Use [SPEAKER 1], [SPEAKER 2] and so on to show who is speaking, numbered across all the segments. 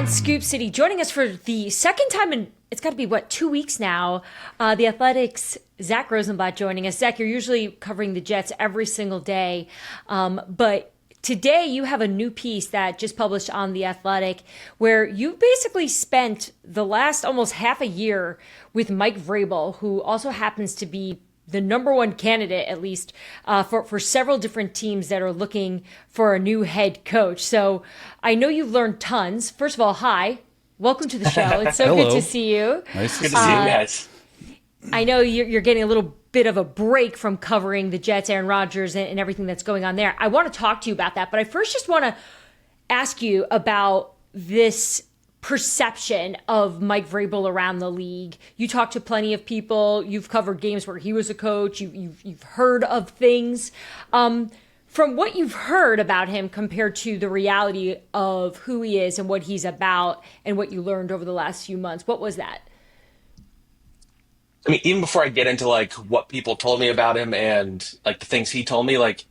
[SPEAKER 1] on Scoop City, joining us for the second time in, it's got to be, 2 weeks now, the Athletics' Zack Rosenblatt joining us. Zack, you're usually covering the Jets every single day, but today you have a new piece that just published on The Athletic where you basically spent the last almost half a year with Mike Vrabel, who also happens to be the number one candidate, at least, for several different teams that are looking for a new head coach. So I know you've learned tons. First of all, hi. Welcome to the show. It's so good to see you.
[SPEAKER 2] Nice
[SPEAKER 3] good to see you guys.
[SPEAKER 1] I know you're getting a little bit of a break from covering the Jets, Aaron Rodgers, and everything that's going on there. I want to talk to you about that, but I first just want to ask you about this perception of Mike Vrabel around the league. You talk to plenty of people. You've covered games where he was a coach. You've heard of things. From what you've heard about him compared to the reality of who he is and what he's about and what you learned over the last few months, what was that?
[SPEAKER 3] I mean, even before I get into like what people told me about him and like the things he told me, like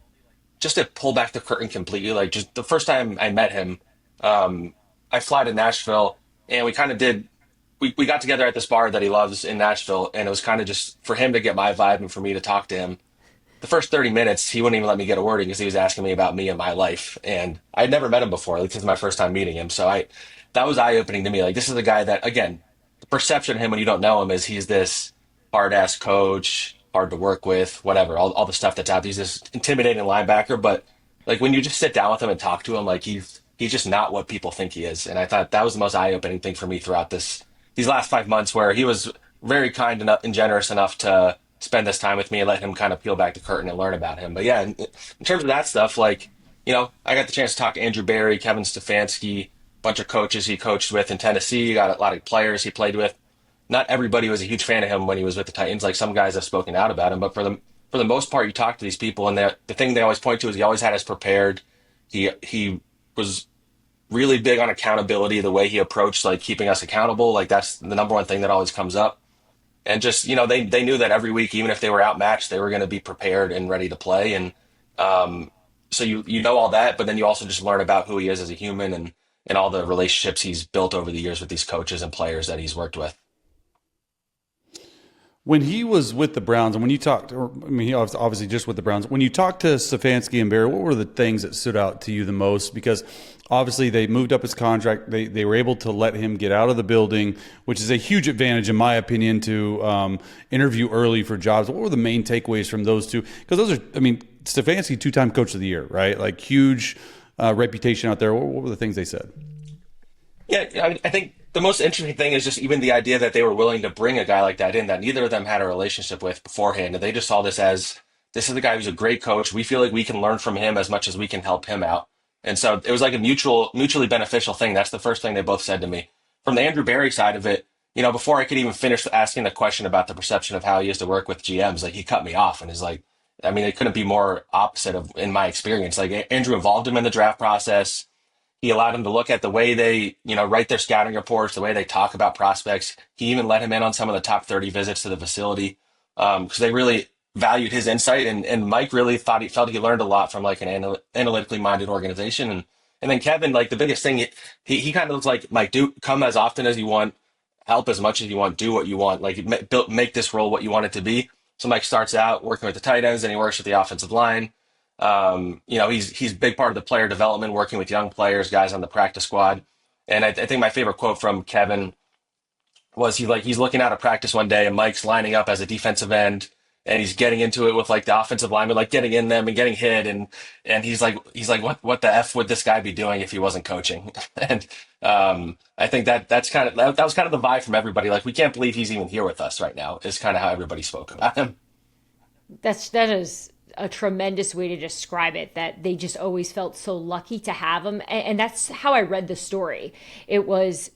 [SPEAKER 3] just to pull back the curtain completely, like just the first time I met him, I fly to Nashville and we kind of we got together at this bar that he loves in Nashville. And it was kind of just for him to get my vibe and for me to talk to him. The first 30 minutes, he wouldn't even let me get a word in because he was asking me about me and my life. And I had never met him before. Like, this is my first time meeting him. So that was eye opening to me. Like, this is a guy that, again, the perception of him when you don't know him is he's this hard ass coach, hard to work with, whatever, all the stuff that's out there. He's this intimidating linebacker. But like when you just sit down with him and talk to him, like he's just not what people think he is. And I thought that was the most eye opening thing for me throughout these last 5 months, where he was very kind enough and generous enough to spend this time with me and let him kind of peel back the curtain and learn about him. But yeah, in terms of that stuff, like, I got the chance to talk to Andrew Berry, Kevin Stefanski, a bunch of coaches he coached with in Tennessee. He got a lot of players he played with. Not everybody was a huge fan of him when he was with the Titans. Like, some guys have spoken out about him, but for the most part, you talk to these people and the thing they always point to is he always had us prepared. He was really big on accountability, the way he approached like keeping us accountable. Like, that's the number one thing that always comes up. And just, they knew that every week, even if they were outmatched, they were going to be prepared and ready to play. And so you know all that, but then you also just learn about who he is as a human and all the relationships he's built over the years with these coaches and players that he's worked with.
[SPEAKER 2] When he was with the Browns, and when you talked, he was obviously just with the Browns. When you talked to Stefanski and Barry, what were the things that stood out to you the most? Because obviously they moved up his contract. They were able to let him get out of the building, which is a huge advantage, in my opinion, to interview early for jobs. What were the main takeaways from those two? Because those are, Stefanski, 2-time coach of the year, right? Like, huge reputation out there. What were the things they said?
[SPEAKER 3] Yeah, I think the most interesting thing is just even the idea that they were willing to bring a guy like that in that neither of them had a relationship with beforehand. And they just saw this as, this is the guy who's a great coach. We feel like we can learn from him as much as we can help him out. And so it was like a mutually beneficial thing. That's the first thing they both said to me. From the Andrew Berry side of it, before I could even finish asking the question about the perception of how he is to work with GMs, like, he cut me off and is like, it couldn't be more opposite of, in my experience. Like, Andrew involved him in the draft process. He allowed him to look at the way they, write their scouting reports, the way they talk about prospects. He even let him in on some of the top 30 visits to the facility because they really valued his insight. And Mike really felt he learned a lot from like an analytically minded organization. And then Kevin, like, the biggest thing, he kind of looks like, Mike, come as often as you want, help as much as you want, do what you want, like, make this role what you want it to be. So Mike starts out working with the tight ends and he works with the offensive line. He's a big part of the player development, working with young players, guys on the practice squad. And I think my favorite quote from Kevin was he's looking out at practice one day and Mike's lining up as a defensive end and he's getting into it with like the offensive lineman, like getting in them and getting hit. And he's like, what the F would this guy be doing if he wasn't coaching? And, I think that was kind of the vibe from everybody. Like, we can't believe he's even here with us right now is kind of how everybody spoke about him.
[SPEAKER 1] That is a tremendous way to describe it, that they just always felt so lucky to have him. And that's how I read the story. It was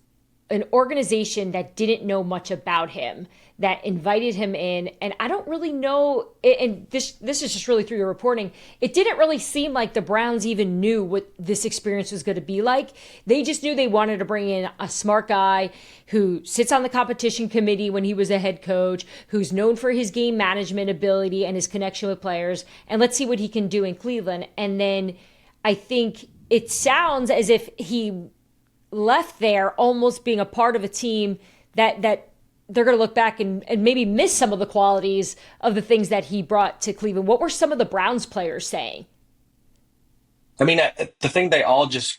[SPEAKER 1] an organization that didn't know much about him that invited him in. And I don't really know, and this is just really through your reporting, it didn't really seem like the Browns even knew what this experience was going to be like. They just knew they wanted to bring in a smart guy who sits on the competition committee when he was a head coach, who's known for his game management ability and his connection with players. And let's see what he can do in Cleveland. And then I think it sounds as if he left there almost being a part of a team that they're going to look back and maybe miss some of the qualities of the things that he brought to Cleveland. What were some of the Browns players saying?
[SPEAKER 3] I mean, the thing they all just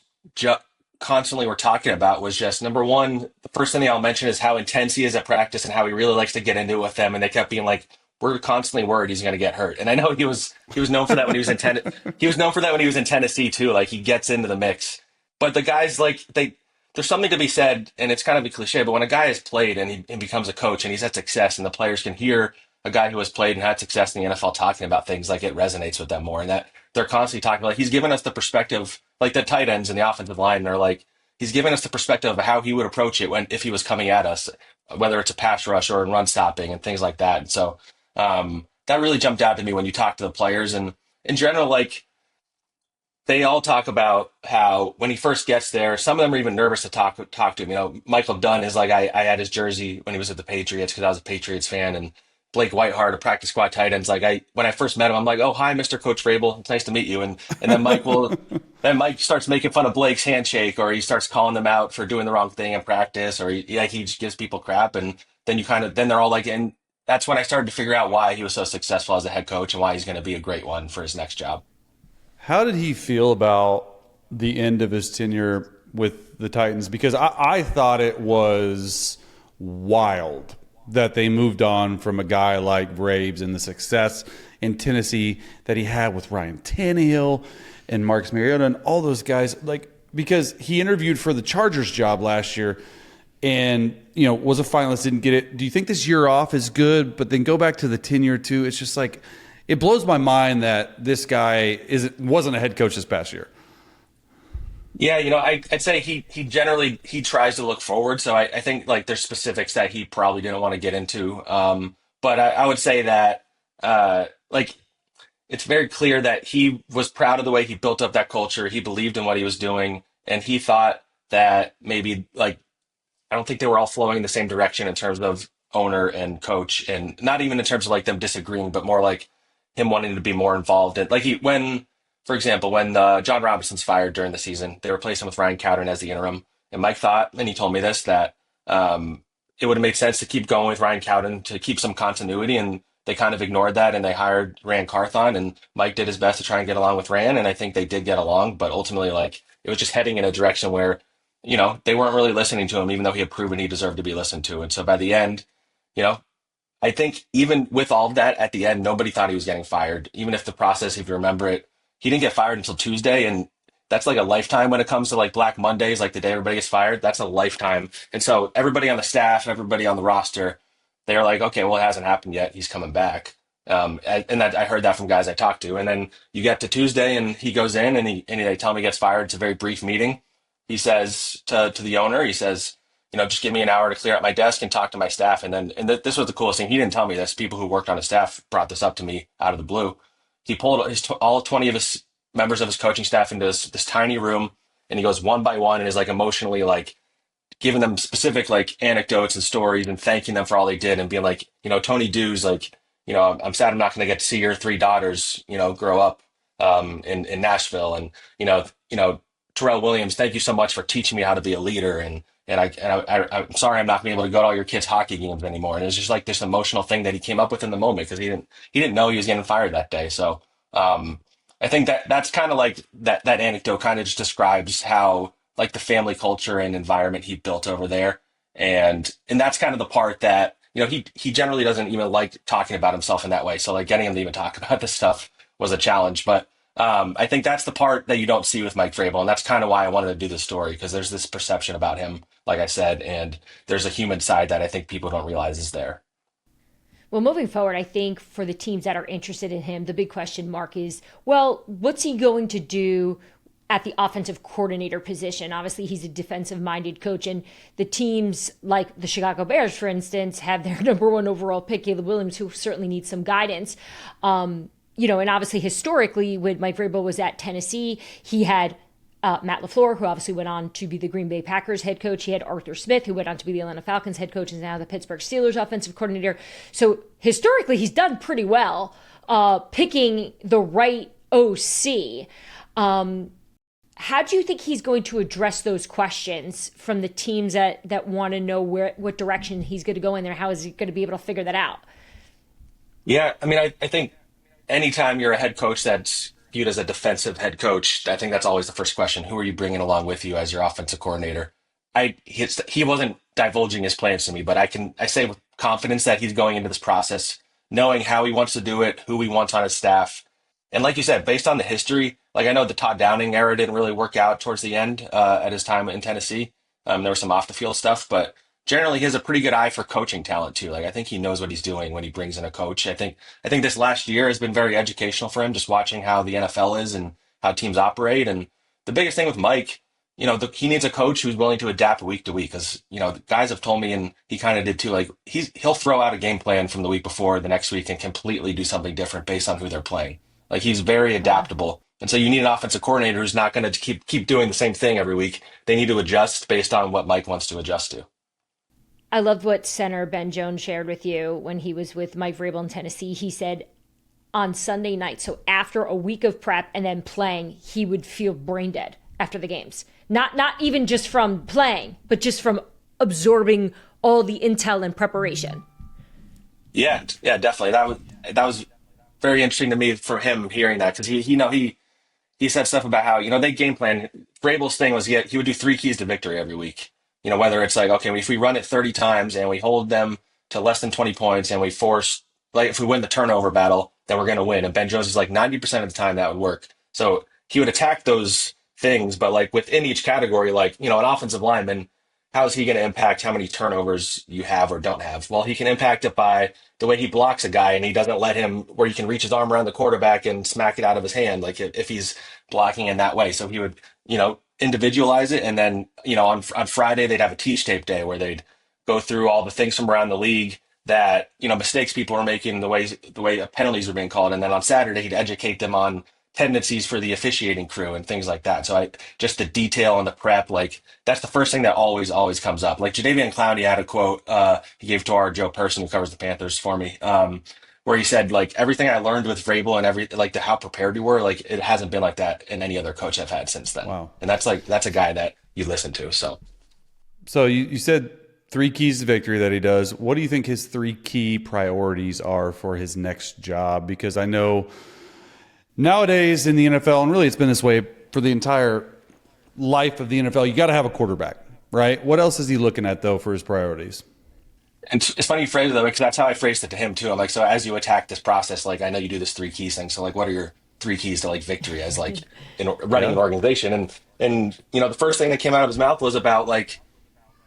[SPEAKER 3] constantly were talking about was just number one, the first thing they all mentioned is how intense he is at practice and how he really likes to get into it with them. And they kept being like, we're constantly worried he's going to get hurt. And I know he was known for that when he was in he was known for that when he was in Tennessee too. Like he gets into the mix. But the guys like there's something to be said, and it's kind of a cliche, but when a guy has played and he becomes a coach and he's had success, and the players can hear a guy who has played and had success in the NFL talking about things, like it resonates with them more, and that they're constantly talking about. Like, he's given us the perspective, like the tight ends and the offensive line are like, he's given us the perspective of how he would approach it if he was coming at us, whether it's a pass rush or in run stopping and things like that. And so that really jumped out to me when you talk to the players, and in general, like, they all talk about how when he first gets there, some of them are even nervous to talk to him. You know, Michael Dunn is like, I had his jersey when he was at the Patriots because I was a Patriots fan, and Blake Whiteheart, a practice squad tight ends. Like when I first met him, I'm like, oh, hi, Mr. Coach Vrabel. It's nice to meet you. And then Mike starts making fun of Blake's handshake, or he starts calling them out for doing the wrong thing in practice, or he just gives people crap. And then then they're all like, and that's when I started to figure out why he was so successful as a head coach and why he's going to be a great one for his next job.
[SPEAKER 2] How did he feel about the end of his tenure with the Titans? Because I thought it was wild that they moved on from a guy like Braves and the success in Tennessee that he had with Ryan Tannehill and Marcus Mariota and all those guys. Like, because he interviewed for the Chargers job last year and, you know, was a finalist, didn't get it. Do you think this year off is good? But then go back to the tenure too. It's just like, it blows my mind that this guy wasn't a head coach this past year.
[SPEAKER 3] Yeah, you know, I'd say he generally he tries to look forward. So I think like there's specifics that he probably didn't want to get into. But I would say that like it's very clear that he was proud of the way he built up that culture. He believed in what he was doing, and he thought that maybe like I don't think they were all flowing in the same direction in terms of owner and coach, and not even in terms of like them disagreeing, but more like him wanting to be more involved. And like for example, when John Robinson's fired during the season, they replaced him with Ryan Cowden as the interim. And Mike thought, and he told me this, that it would have made sense to keep going with Ryan Cowden to keep some continuity. And they kind of ignored that, and they hired Ran Carthon. And Mike did his best to try and get along with Ran. And I think they did get along. But ultimately, like, it was just heading in a direction where, you know, they weren't really listening to him, even though he had proven he deserved to be listened to. And so by the end, you know, I think even with all of that, at the end, nobody thought he was getting fired. Even if the process, if you remember it, he didn't get fired until Tuesday. And that's like a lifetime when it comes to like Black Mondays, like the day everybody gets fired. That's a lifetime. And so everybody on the staff, everybody on the roster, they're like, okay, well, it hasn't happened yet. He's coming back. And that I heard that from guys I talked to. And then you get to Tuesday and he goes in and they tell him he gets fired. It's a very brief meeting. He says to the owner, he says, you know, just give me an hour to clear out my desk and talk to my staff. This was the coolest thing. He didn't tell me this. People who worked on his staff brought this up to me out of the blue. He pulled all 20 of his members of his coaching staff into this tiny room, and he goes one by one and is like emotionally like giving them specific like anecdotes and stories and thanking them for all they did and being like, you know, Tony Dew's like, you know, I'm sad I'm not going to get to see your 3 daughters, you know, grow up in Nashville. And, you know, Terrell Williams, thank you so much for teaching me how to be a leader. And I'm sorry I'm not going to be able to go to all your kids' hockey games anymore. And it was just like this emotional thing that he came up with in the moment because he didn't know he was getting fired that day. So I think that's kind of like that anecdote kind of just describes how like the family culture and environment he built over there. And that's kind of the part that, you know, he generally doesn't even like talking about himself in that way. So like getting him to even talk about this stuff was a challenge. But I think that's the part that you don't see with Mike Vrabel. And that's kind of why I wanted to do this story, because there's this perception about him, like I said, and there's a human side that I think people don't realize is there.
[SPEAKER 1] Well, moving forward, I think for the teams that are interested in him, the big question mark is, well, what's he going to do at the offensive coordinator position? Obviously, he's a defensive-minded coach, and the teams like the Chicago Bears, for instance, have their number 1 overall pick, Caleb Williams, who certainly needs some guidance. You know, and obviously historically, when Mike Vrabel was at Tennessee, he had Matt LaFleur, who obviously went on to be the Green Bay Packers head coach. He had Arthur Smith, who went on to be the Atlanta Falcons head coach, and is now the Pittsburgh Steelers offensive coordinator. So historically, he's done pretty well picking the right OC. How do you think he's going to address those questions from the teams that want to know what direction he's going to go in there? How is he going to be able to figure that out?
[SPEAKER 3] Yeah, I mean, I think anytime you're a head coach that's viewed as a defensive head coach, I think that's always the first question. Who are you bringing along with you as your offensive coordinator? He wasn't divulging his plans to me, but I say with confidence that he's going into this process knowing how he wants to do it, who he wants on his staff. And like you said, based on the history, like I know the Todd Downing era didn't really work out towards the end at his time in Tennessee. There was some off the field stuff, but generally he has a pretty good eye for coaching talent too. Like I think he knows what he's doing when he brings in a coach. I think this last year has been very educational for him, just watching how the NFL is and how teams operate. And the biggest thing with Mike, he needs a coach who's willing to adapt week to week. Because the guys have told me, and he kind of did too. Like he'll throw out a game plan from the week before the next week and completely do something different based on who they're playing. Like he's very adaptable. And so you need an offensive coordinator who's not going to keep doing the same thing every week. They need to adjust based on what Mike wants to adjust to.
[SPEAKER 1] I loved what center Ben Jones shared with you when he was with Mike Vrabel in Tennessee. He said on Sunday night, so after a week of prep and then playing, he would feel brain dead after the games. Not even just from playing, but just from absorbing all the intel and preparation.
[SPEAKER 3] Yeah, definitely. That was very interesting to me for him hearing that, because he said stuff about how they game plan. Vrabel's thing was he would do 3 keys to victory every week. Whether it's like, okay, if we run it 30 times and we hold them to less than 20 points and we force, like if we win the turnover battle, then we're going to win. And Ben Jones is like 90% of the time that would work. So he would attack those things, but like within each category, like, an offensive lineman, how is he going to impact how many turnovers you have or don't have? Well, he can impact it by the way he blocks a guy, and he doesn't let him where he can reach his arm around the quarterback and smack it out of his hand, like if he's blocking in that way. So he would, individualize it. And then, on Friday, they'd have a teach tape day where they'd go through all the things from around the league that, mistakes people were making, the way penalties were being called. And then on Saturday, he'd educate them on tendencies for the officiating crew and things like that. So just the detail and the prep, like that's the first thing that always comes up. Like Jadeveon Clowney had a quote he gave to our Joe Person, who covers the Panthers for me, where he said, like, everything I learned with Vrabel and how prepared we were, like it hasn't been like that in any other coach I've had since then.
[SPEAKER 2] Wow.
[SPEAKER 3] And that's a guy that you listen to.
[SPEAKER 2] So you said 3 keys to victory that he does. What do you think his 3 key priorities are for his next job? Because I know nowadays in the NFL, and really it's been this way for the entire life of the NFL, you got to have a quarterback, right? What else is he looking at, though, for his priorities?
[SPEAKER 3] And it's funny you phrase it that way, because that's how I phrased it to him too. I'm like, so as you attack this process, like I know you do this 3 keys thing. So like, what are your 3 keys to like victory as like in running an organization? And the first thing that came out of his mouth was about like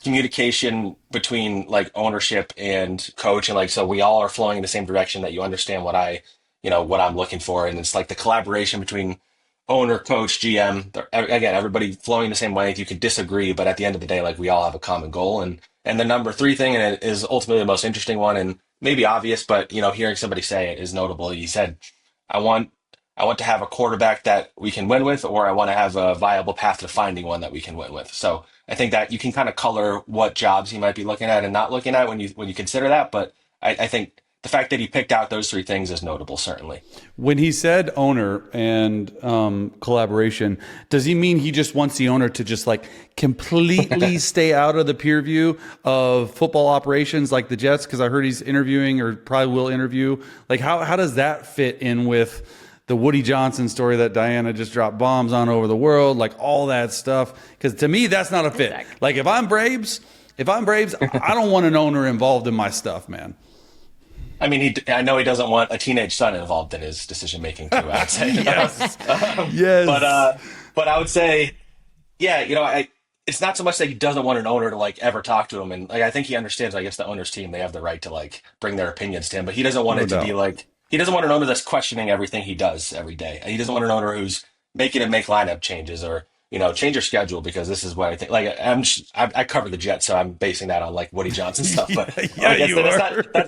[SPEAKER 3] communication between like ownership and coach, and like so we all are flowing in the same direction, that you understand what I'm looking for, and it's like the collaboration between owner, coach, GM. Again, everybody flowing the same way. You could disagree, but at the end of the day, like we all have a common goal. And the number 3 thing, and it is ultimately the most interesting one, and maybe obvious, but hearing somebody say it is notable. He said, "I want to have a quarterback that we can win with, or I want to have a viable path to finding one that we can win with." So I think that you can kind of color what jobs he might be looking at and not looking at when you consider that. But I think the fact that he picked out those 3 things is notable, certainly.
[SPEAKER 2] When he said owner and collaboration, does he mean he just wants the owner to just like completely stay out of the peer view of football operations like the Jets? Because I heard he's interviewing, or probably will interview. Like how does that fit in with the Woody Johnson story that Diana just dropped bombs on over the world, like all that stuff? Because to me, that's not a fit.
[SPEAKER 1] Exactly.
[SPEAKER 2] Like if I'm Braves, I don't want an owner involved in my stuff, man.
[SPEAKER 3] I mean, I know he doesn't want a teenage son involved in his decision making too. I'd say,
[SPEAKER 2] yes, yes.
[SPEAKER 3] But I would say, yeah, it's not so much that he doesn't want an owner to like ever talk to him, and like I think he understands. I guess the owner's team, they have the right to like bring their opinions to him, but he doesn't want it to be like, he doesn't want an owner that's questioning everything he does every day. He doesn't want an owner who's making him make lineup changes or change your schedule because this is what I think. Like I cover the Jets, so I'm basing that on like Woody Johnson stuff. But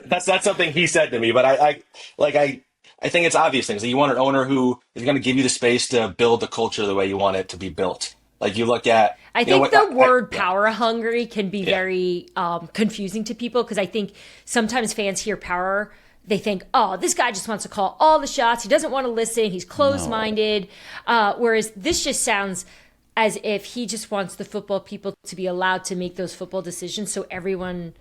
[SPEAKER 3] that's not something he said to me. But I think it's obvious things. That you want an owner who is going to give you the space to build the culture the way you want it to be built. Like you look at.
[SPEAKER 1] I think the word power hungry can be very confusing to people, because I think sometimes fans hear power. They think, oh, this guy just wants to call all the shots. He doesn't want to listen. He's closed-minded. Whereas this just sounds as if he just wants the football people to be allowed to make those football decisions so everyone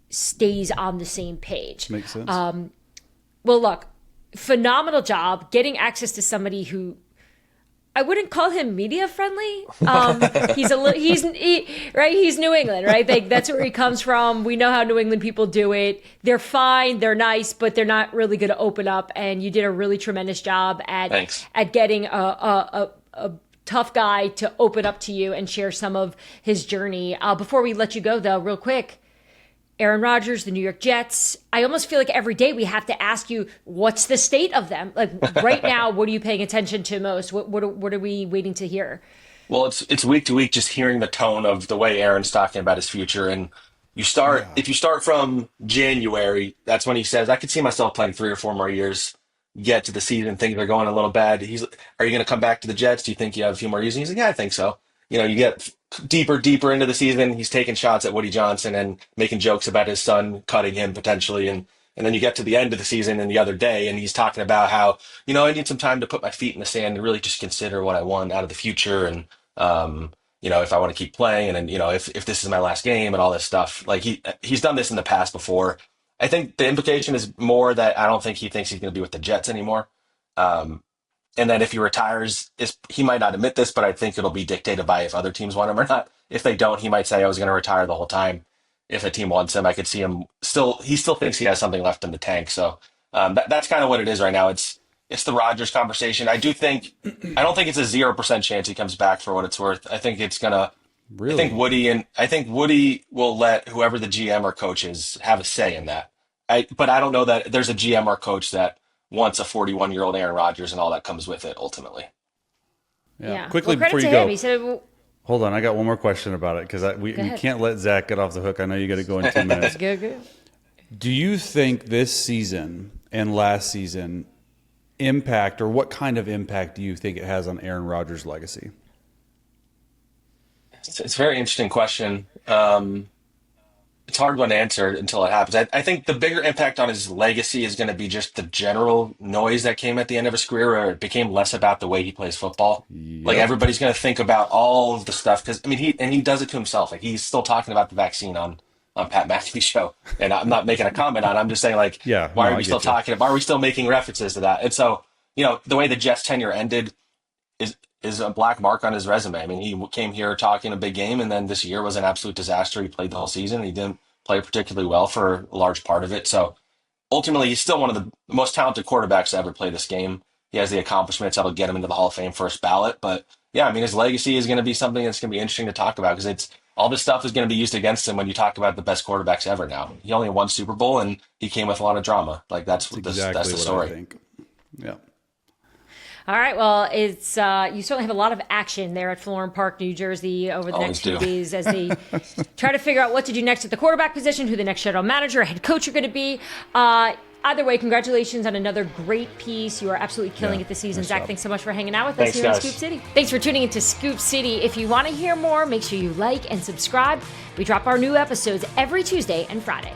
[SPEAKER 1] stays on the same page.
[SPEAKER 2] Makes sense.
[SPEAKER 1] Well, look, phenomenal job getting access to somebody who I wouldn't call him media friendly. He's He's New England, right? That's where he comes from. We know how New England people do it. They're fine, they're nice, but they're not really going to open up. And you did a really tremendous job at getting a tough guy to open up to you and share some of his journey. Before we let you go, though, real quick. Aaron Rodgers, the New York Jets. I almost feel like every day we have to ask you, what's the state of them? Like right now, what are you paying attention to most? What are we waiting to hear?
[SPEAKER 3] Well, it's week to week, just hearing the tone of the way Aaron's talking about his future. And if you start from January, that's when he says, I could see myself playing 3 or 4 more years, get to the season, things are going a little bad. Are you going to come back to the Jets? Do you think you have a few more years? And he's like, yeah, I think so. You get deeper into the season, he's taking shots at Woody Johnson and making jokes about his son cutting him potentially. And then you get to the end of the season and the other day, and he's talking about how, I need some time to put my feet in the sand and really just consider what I want out of the future. And, if I want to keep playing and, if this is my last game and all this stuff, like he's done this in the past before. I think the implication is more that I don't think he thinks he's going to be with the Jets anymore. And then if he retires, he might not admit this, but I think it'll be dictated by if other teams want him or not. If they don't, he might say, I was going to retire the whole time. If a team wants him, I could see him he still thinks he has something left in the tank. So that's kind of what it is right now. It's the Rodgers conversation. I don't think it's a 0% chance he comes back for what it's worth. I think it's going to,
[SPEAKER 2] really?
[SPEAKER 3] I think Woody will let whoever the GM or coach is have a say in that. But I don't know that there's a GM or coach that wants a 41-year-old Aaron Rodgers and all that comes with it ultimately.
[SPEAKER 1] Yeah.
[SPEAKER 2] Quickly
[SPEAKER 1] well,
[SPEAKER 2] before you
[SPEAKER 1] him.
[SPEAKER 2] go,
[SPEAKER 1] He said,
[SPEAKER 2] hold on. I got one more question about it because we can't let Zach get off the hook. I know you got to go in 2 minutes.
[SPEAKER 1] Good.
[SPEAKER 2] Do you think this season and last season impact, or what kind of impact do you think it has on Aaron Rodgers' legacy?
[SPEAKER 3] It's a very interesting question. It's a hard one to answer until it happens. I think the bigger impact on his legacy is going to be just the general noise that came at the end of his career, where it became less about the way he plays football. Yep. Like everybody's going to think about all of the stuff because he does it to himself. Like he's still talking about the vaccine on Pat McAfee's show, and I'm not making a comment on it. I'm just saying why are we still talking about? Why are we still making references to that? And so the way the Jets tenure ended is a black mark on his resume. I mean, he came here talking a big game, and then this year was an absolute disaster. He played the whole season. He didn't play particularly well for a large part of it. So ultimately, he's still one of the most talented quarterbacks to ever play this game. He has the accomplishments that'll get him into the Hall of Fame first ballot. But yeah, his legacy is going to be something that's going to be interesting to talk about because all this stuff is going to be used against him when you talk about the best quarterbacks ever now. He only won Super Bowl, and he came with a lot of drama. Like that's the story.
[SPEAKER 2] I think. Yeah.
[SPEAKER 1] All right. Well, it's you certainly have a lot of action there at Florham Park, New Jersey, over the next few days as they try to figure out what to do next at the quarterback position, who the next general manager or head coach are going to be. Either way, congratulations on another great piece. You are absolutely killing it this season. Zach, thanks so much for hanging out with us here in Scoop City. Thanks for tuning into Scoop City. If you want to hear more, make sure you like and subscribe. We drop our new episodes every Tuesday and Friday.